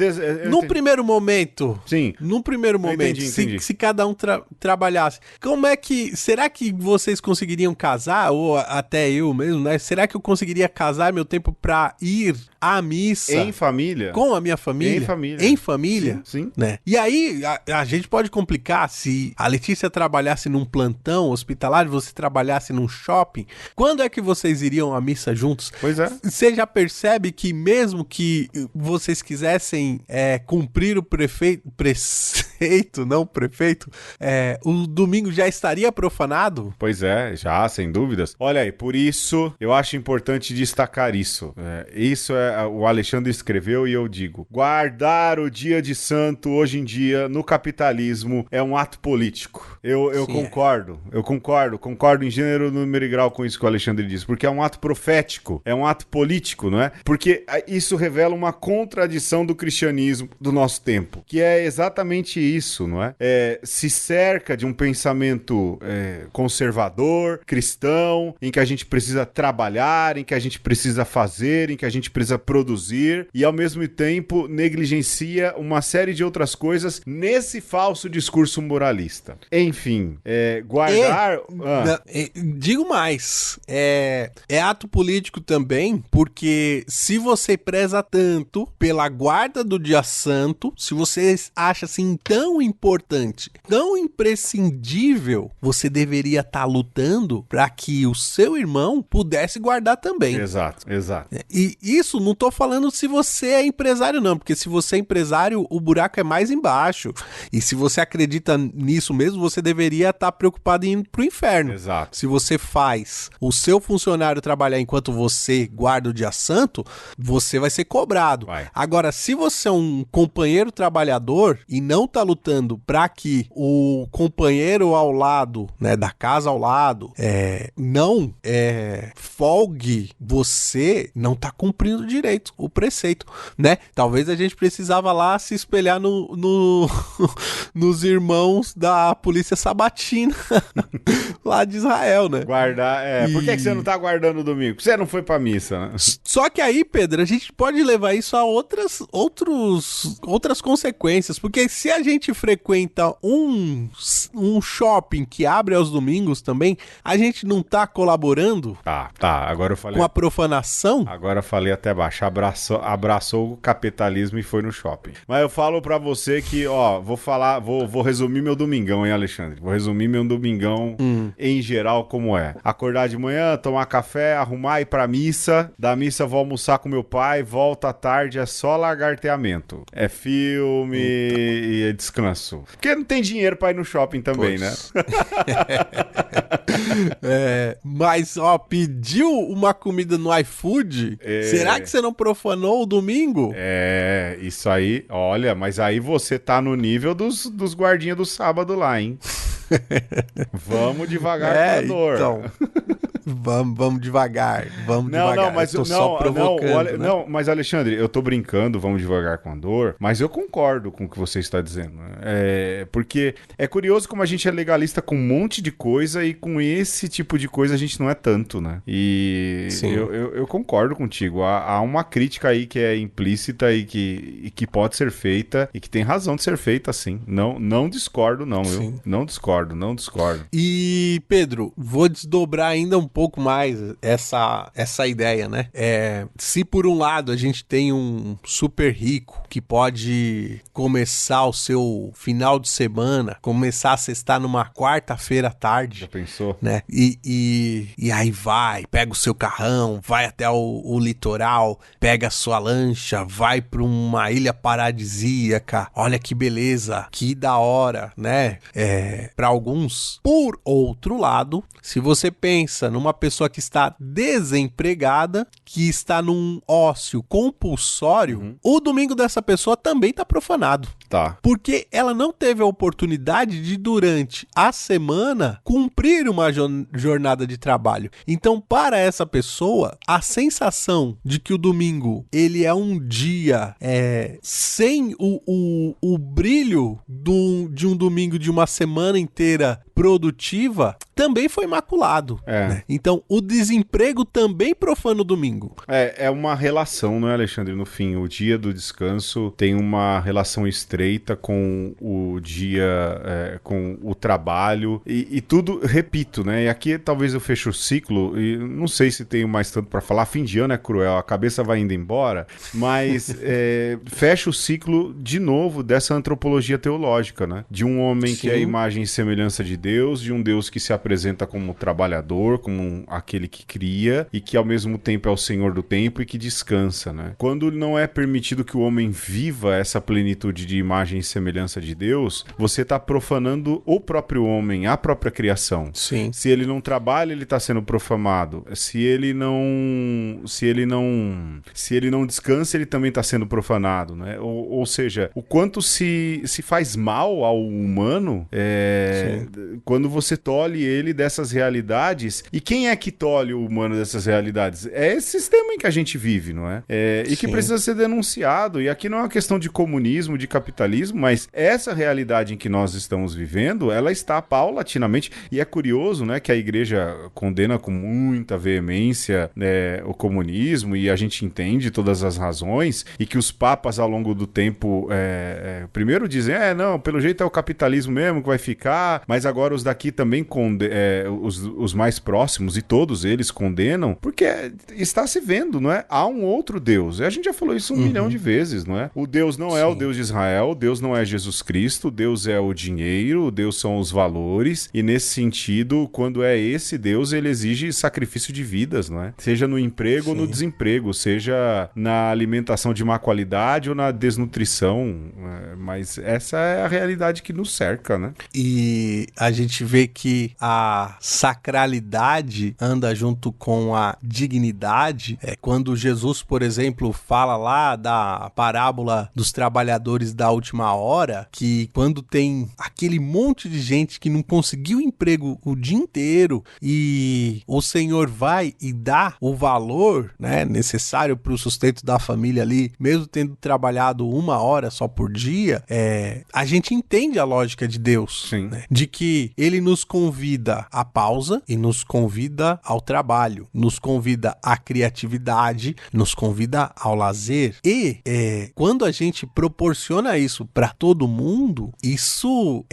S2: num primeiro momento,
S1: sim.
S2: Num primeiro momento,
S1: entendi.
S2: Se cada um trabalhasse, será que vocês conseguiriam casar, ou até eu mesmo, né? Será que eu conseguiria casar meu tempo pra ir à missa
S1: em família,
S2: com a minha família? Em família,
S1: sim.
S2: Né? E aí a gente pode complicar se a Letícia trabalhasse num plantão hospitalar, você trabalhasse num shopping. Quando é que vocês iriam à missa juntos?
S1: Pois é.
S2: Você já percebe que mesmo que vocês quisessem cumprir o preceito, não o prefeito, o domingo já estaria profanado?
S1: Pois é, já, sem dúvidas. Olha aí, por isso eu acho importante destacar isso. Isso o Alexandre escreveu e eu digo, guardar o dia de santo hoje em dia no capitalismo é um ato político. Eu concordo em gênero, número e grau com isso que o Alexandre disse, porque é um ato profético, é um ato político, não é? Porque isso revela uma contradição do cristianismo do nosso tempo, que é exatamente isso, não é? Se cerca de um pensamento conservador, cristão, em que a gente precisa trabalhar, em que a gente precisa fazer, em que a gente precisa produzir, e ao mesmo tempo negligencia uma série de outras coisas nesse falso discurso moralista. Enfim, guardar...
S2: Digo mais, é ato político também, porque se você preza tanto pela guarda do dia santo, se você acha assim tão importante, tão imprescindível, você deveria estar lutando para que o seu irmão pudesse guardar também.
S1: Exato.
S2: E isso não tô falando se você é empresário não, porque se você é empresário, o buraco é mais embaixo. E se você acredita nisso mesmo, você deveria estar preocupado em ir pro inferno.
S1: Exato.
S2: Se você faz o seu funcionário trabalhar enquanto você guarda o dia santo, você vai ser cobrado.
S1: Vai.
S2: Agora, se você é um companheiro trabalhador e não tá lutando para que o companheiro ao lado, né, da casa ao lado, não folgue, você não tá cumprindo direito o preceito, né? Talvez a gente precisava lá se espelhar nos irmãos da polícia sabatina lá de Israel, né?
S1: Guardar, por que você não tá guardando o domingo? Você não foi pra missa, né?
S2: Só que aí, Pedro, a gente pode levar isso a outras consequências, porque se a gente frequenta um shopping que abre aos domingos também, a gente não tá colaborando
S1: agora eu falei
S2: com a profanação?
S1: Agora eu falei até baixo, abraçou o capitalismo e foi no shopping. Mas eu falo pra você que, vou resumir meu domingão, hein, Alexandre? Vou resumir meu domingão em geral como é. Acordar de manhã, tomar café, arrumar, ir pra missa, da missa vou almoçar com meu pai, volta à tarde, é só lagarteamento. É filme e é descanso. Porque não tem dinheiro pra ir no shopping também, né?
S2: Mas, pediu uma comida no iFood? Será que você não profanou o domingo?
S1: Isso aí, olha, mas aí você tá no nível dos guardinhas do sábado lá, hein? Vamos devagar com a dor.
S2: Então, vamos devagar, devagar.
S1: Mas
S2: só provocando, né?
S1: Mas Alexandre, eu tô brincando, vamos devagar com a dor, mas eu concordo com o que você está dizendo. Porque é curioso como a gente é legalista com um monte de coisa e com esse tipo de coisa a gente não é tanto, né? E eu concordo contigo. Há uma crítica aí que é implícita e que pode ser feita e que tem razão de ser feita, sim. Não discordo, não. Eu não discordo.
S2: E, Pedro, vou desdobrar ainda um pouco mais essa ideia, né? Se por um lado a gente tem um super rico que pode começar o seu final de semana, começar a sextar numa quarta-feira à tarde.
S1: Já pensou?
S2: Né? E aí pega o seu carrão, vai até o litoral, pega a sua lancha, vai para uma ilha paradisíaca. Olha que beleza, que da hora, né? Para alguns. Por outro lado, se você pensa numa pessoa que está desempregada, que está num ócio compulsório, o domingo dessa pessoa também está profanado.
S1: Tá.
S2: Porque ela não teve a oportunidade de, durante a semana, cumprir uma jornada de trabalho. Então, para essa pessoa, a sensação de que o domingo ele é um dia sem o brilho de um domingo de uma semana inteira produtiva também foi maculado. Né? Então, o desemprego também profana o domingo.
S1: É uma relação, não é, Alexandre? No fim, o dia do descanso tem uma relação estreita com o dia, com o trabalho e tudo, repito, né? E aqui talvez eu feche o ciclo e não sei se tenho mais tanto para falar. Fim de ano é cruel, a cabeça vai indo embora, mas fecha o ciclo de novo dessa antropologia teológica, né? De um homem que é a imagem e semelhança de Deus, de um Deus que se apresenta como trabalhador, como aquele que cria e que ao mesmo tempo é o Senhor do tempo e que descansa, né? Quando não é permitido que o homem viva essa plenitude de imagem e semelhança de Deus, você está profanando o próprio homem, a própria criação.
S2: Sim.
S1: Se ele não trabalha, ele está sendo profanado. Se ele não descansa, ele também está sendo profanado, né? Ou seja, o quanto se faz mal ao humano quando você tolhe ele dessas realidades. E quem é que tolhe o humano dessas realidades? É esse sistema em que a gente vive, não é? E que precisa ser denunciado. E aqui não é uma questão de comunismo, de capitalismo, mas essa realidade em que nós estamos vivendo, ela está paulatinamente, e é curioso, né, que a igreja condena com muita veemência, né, o comunismo, e a gente entende todas as razões, e que os papas ao longo do tempo primeiro dizem, não, pelo jeito é o capitalismo mesmo que vai ficar, mas agora os daqui também os mais próximos, e todos eles condenam, porque está se vendo, não é? Há um outro Deus. A gente já falou isso 1 milhão de vezes, não é? O Deus não é o Deus de Israel, Deus não é Jesus Cristo, Deus é o dinheiro, Deus são os valores, e nesse sentido, quando é esse Deus, ele exige sacrifício de vidas, não é? Seja no emprego ou no desemprego, seja na alimentação de má qualidade ou na desnutrição, mas essa é a realidade que nos cerca, né?
S2: E a gente vê que a sacralidade humildade anda junto com a dignidade. Quando Jesus, por exemplo, fala lá da parábola dos trabalhadores da última hora, que quando tem aquele monte de gente que não conseguiu emprego o dia inteiro e o Senhor vai e dá o valor, né, necessário para o sustento da família ali, mesmo tendo trabalhado 1 hora só por dia, a gente entende a lógica de Deus, né, de que ele nos convida à pausa e nos convida ao trabalho, nos convida à criatividade, nos convida ao lazer. E quando a gente proporciona isso para todo mundo, isso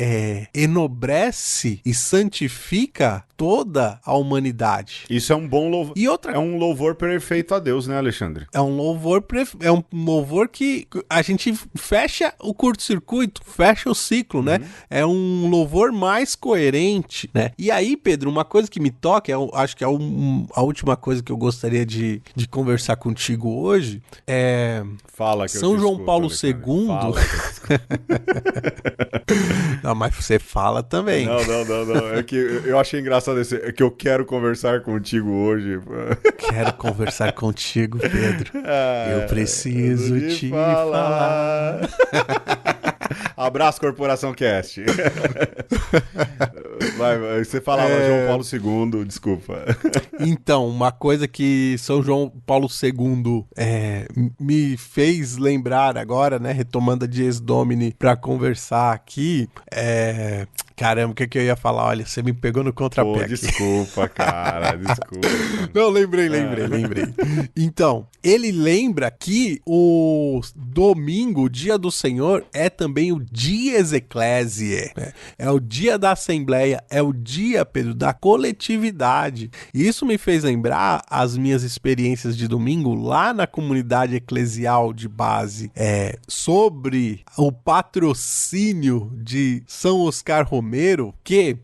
S2: enobrece e santifica toda a humanidade.
S1: Isso é um bom louvor.
S2: E outra...
S1: É um louvor perfeito a Deus, né, Alexandre?
S2: É um louvor que a gente fecha o curto-circuito, fecha o ciclo, né? É um louvor mais coerente, né? E aí, Pedro, uma coisa que me toca, acho que é a última coisa que eu gostaria de conversar contigo hoje,
S1: Fala que
S2: São
S1: eu te
S2: João
S1: escuto,
S2: Paulo
S1: Alexandre.
S2: II.
S1: Fala que eu te escuto.
S2: Não, mas você fala também.
S1: Não. É que eu achei engraçado esse. É que eu quero conversar contigo hoje.
S2: Quero conversar contigo, Pedro. Eu preciso te falar.
S1: Abraço, Corporação Cast. Vai, você falava João Paulo II, desculpa.
S2: Então, uma coisa que São João Paulo II me fez lembrar agora, né, retomando a Dies Domini para conversar aqui, caramba, o que eu ia falar? Olha, você me pegou no contrapé aqui.
S1: Desculpa, cara, desculpa.
S2: Não, lembrei. Então, ele lembra que o domingo, o dia do Senhor, é também o dies ecclesiae, né? É o dia da assembleia, é o dia, Pedro, da coletividade. E isso me fez lembrar as minhas experiências de domingo lá na comunidade eclesial de base, sobre o patrocínio de São Oscar Romero, que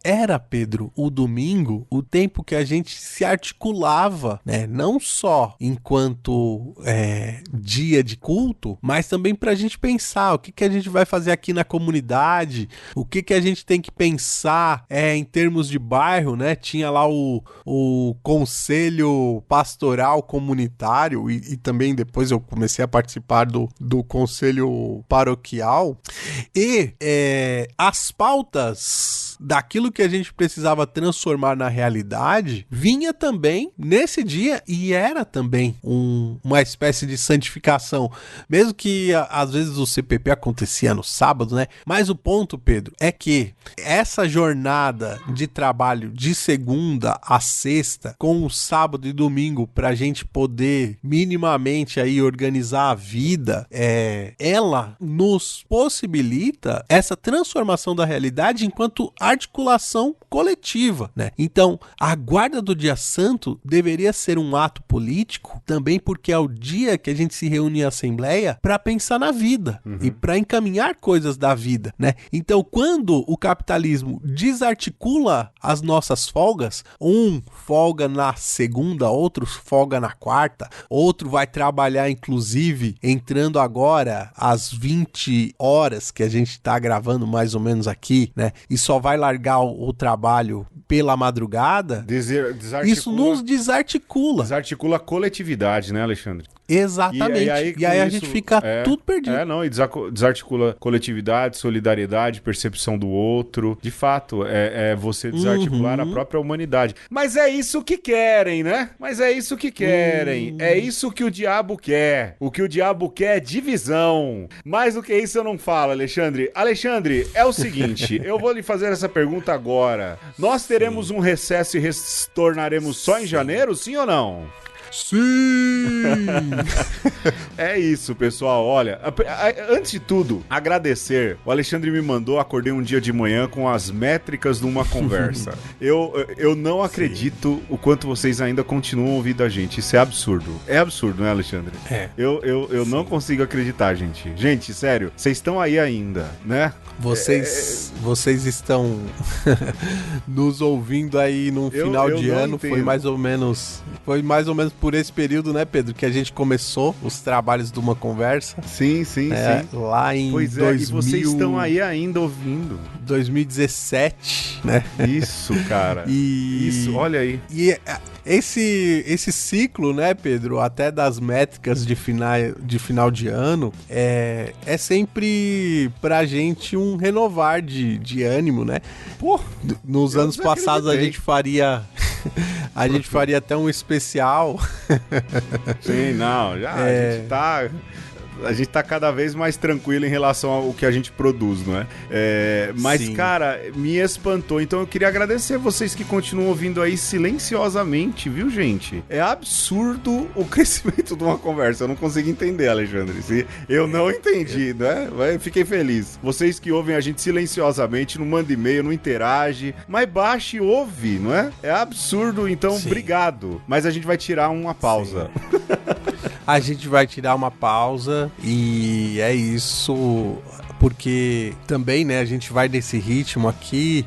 S2: era, Pedro, o domingo, o tempo que a gente se articulava, né? Não só enquanto dia de culto, mas também para a gente pensar o que a gente vai fazer aqui na comunidade, o que a gente tem que pensar em termos de bairro, né? Tinha lá o conselho pastoral comunitário e também depois eu comecei a participar do conselho paroquial e as pautas daquilo que a gente precisava transformar na realidade vinha também nesse dia e era também uma espécie de santificação, mesmo que às vezes o CPP acontecia no sábado, né? Mas o ponto, Pedro, é que essa jornada de trabalho de segunda a sexta com o sábado e domingo pra gente poder minimamente aí organizar a vida, ela nos possibilita essa transformação da realidade enquanto articulação coletiva, né? Então, a guarda do dia santo deveria ser um ato político também porque é o dia que a gente se reúne em assembleia para pensar na vida e para encaminhar coisas da vida, né? Então, quando o capitalismo desarticula as nossas folgas, um folga na segunda, outro folga na quarta, outro vai trabalhar inclusive entrando agora às 20 horas que a gente está gravando mais ou menos aqui, né? E só vai largar o trabalho pela madrugada, isso nos desarticula.
S1: Desarticula a coletividade, né, Alexandre?
S2: Exatamente. E aí a gente fica tudo perdido.
S1: E desarticula coletividade, solidariedade, percepção do outro. De fato, é você desarticular a própria humanidade. Mas é isso que querem, né? É isso que o diabo quer. O que o diabo quer é divisão. Mais do que isso eu não falo, Alexandre. Alexandre, é o seguinte, eu vou lhe fazer essa pergunta agora. Nós teremos um recesso e retornaremos só em janeiro, sim ou não?
S2: Sim!
S1: É isso, pessoal. Olha, antes de tudo, agradecer. O Alexandre me mandou, acordei um dia de manhã com as métricas de uma conversa. Eu não acredito o quanto vocês ainda continuam ouvindo a gente. Isso é absurdo. É absurdo, né, Alexandre? Eu não consigo acreditar, gente. Gente, sério, vocês estão aí ainda, né?
S2: Vocês estão nos ouvindo aí num final de ano. Foi mais ou menos por esse período, né, Pedro, que a gente começou os trabalhos de uma conversa.
S1: Sim, sim.
S2: Lá em
S1: Pois
S2: 2000...
S1: e vocês estão aí ainda ouvindo.
S2: 2017, né?
S1: Isso, cara. Isso, olha aí.
S2: E esse ciclo, né, Pedro, até das métricas de final de ano, é sempre pra gente um renovar de ânimo, né? Pô, nos anos passados a gente faria até um especial.
S1: Sim, não, já a gente tá cada vez mais tranquilo em relação ao que a gente produz, não é? Mas, sim, cara, me espantou. Então eu queria agradecer vocês que continuam ouvindo aí silenciosamente, viu, gente? É absurdo o crescimento de uma conversa. Eu não consigo entender, Alexandre. Eu não entendi, né? Fiquei feliz. Vocês que ouvem a gente silenciosamente, não manda e-mail, não interage, mas baixa e ouve, não é? É absurdo, então, sim, obrigado. Mas a gente vai tirar uma pausa.
S2: A gente vai tirar uma pausa e é isso, porque também, né, a gente vai nesse ritmo aqui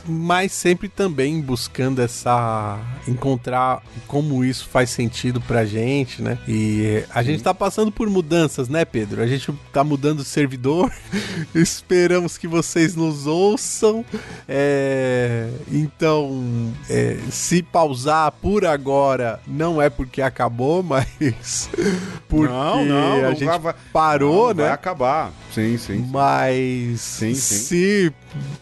S2: mas sempre também buscando encontrar como isso faz sentido pra gente, né? E a gente tá passando por mudanças, né, Pedro? A gente tá mudando o servidor, esperamos que vocês nos ouçam, então, se pausar por agora, não é porque acabou, mas porque a gente parou, né?
S1: Vai acabar. Sim.
S2: Mas se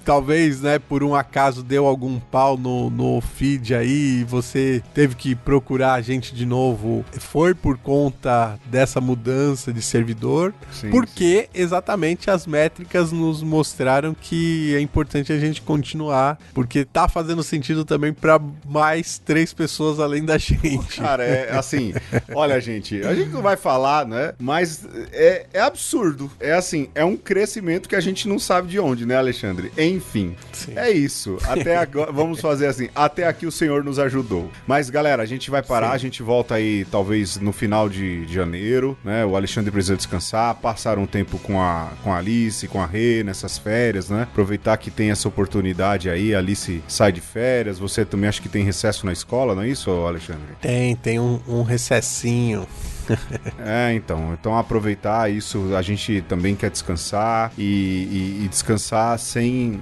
S2: talvez, né, por um acaso deu algum pau no feed aí e você teve que procurar a gente de novo, foi por conta dessa mudança de servidor, porque exatamente as métricas nos mostraram que é importante a gente continuar, porque tá fazendo sentido também para mais 3 pessoas além da gente.
S1: Cara, assim, olha, gente, a gente não vai falar, né, mas é absurdo, assim, é um crescimento que a gente não sabe de onde, né, Alexandre? Enfim, sim, é isso. Até agora, vamos fazer assim, até aqui o Senhor nos ajudou. Mas, galera, a gente vai parar, sim, a gente volta aí, talvez, no final de janeiro, né? O Alexandre precisa descansar, passar um tempo com a Alice, com a Rê, nessas férias, né? Aproveitar que tem essa oportunidade aí, a Alice sai de férias, você também acha que tem recesso na escola, não é isso, Alexandre?
S2: Tem um recessinho.
S1: Então aproveitar isso, a gente também quer descansar e descansar sem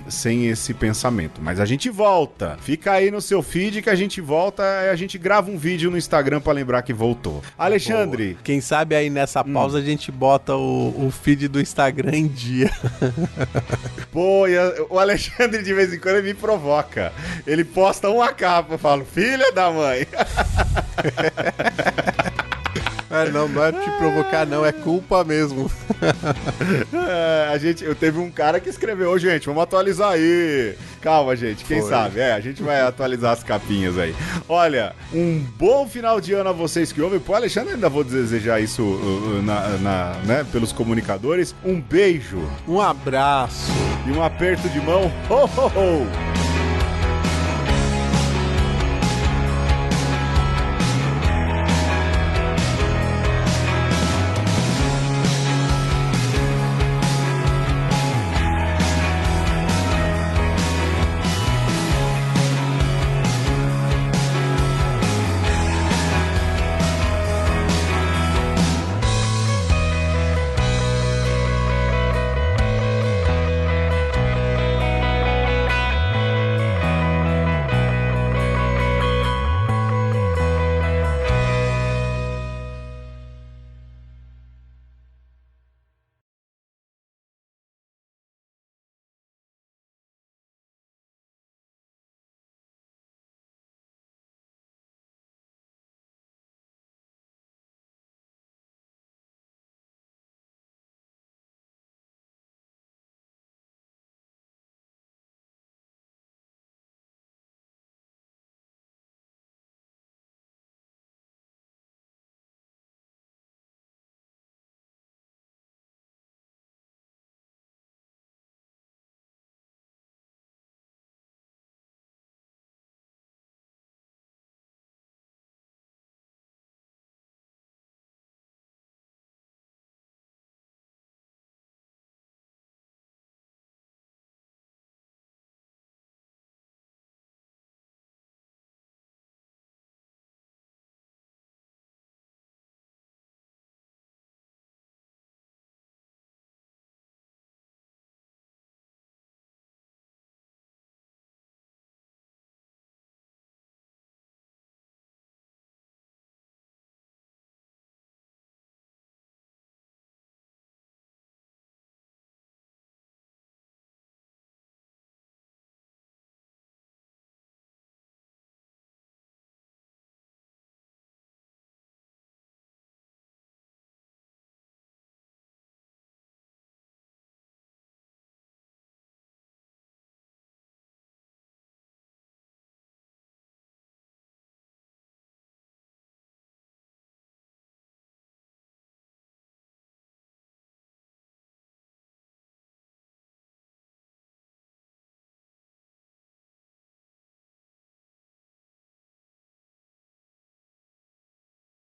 S1: esse pensamento, mas a gente volta, fica aí no seu feed que a gente volta, a gente grava um vídeo no Instagram pra lembrar que voltou. Alexandre,
S2: boa. Quem sabe aí nessa pausa a gente bota o feed do Instagram em dia.
S1: Pô, o Alexandre de vez em quando ele me provoca, ele posta uma capa, eu falo, filha da mãe.
S2: Não é te provocar, não, é culpa mesmo.
S1: Eu teve um cara que escreveu, gente, vamos atualizar aí. Calma, gente, quem sabe? A gente vai atualizar as capinhas aí. Olha, um bom final de ano a vocês que ouvem. Pô, Alexandre, ainda vou desejar isso né, pelos comunicadores. Um beijo.
S2: Um abraço.
S1: E um aperto de mão. Ho, ho, ho.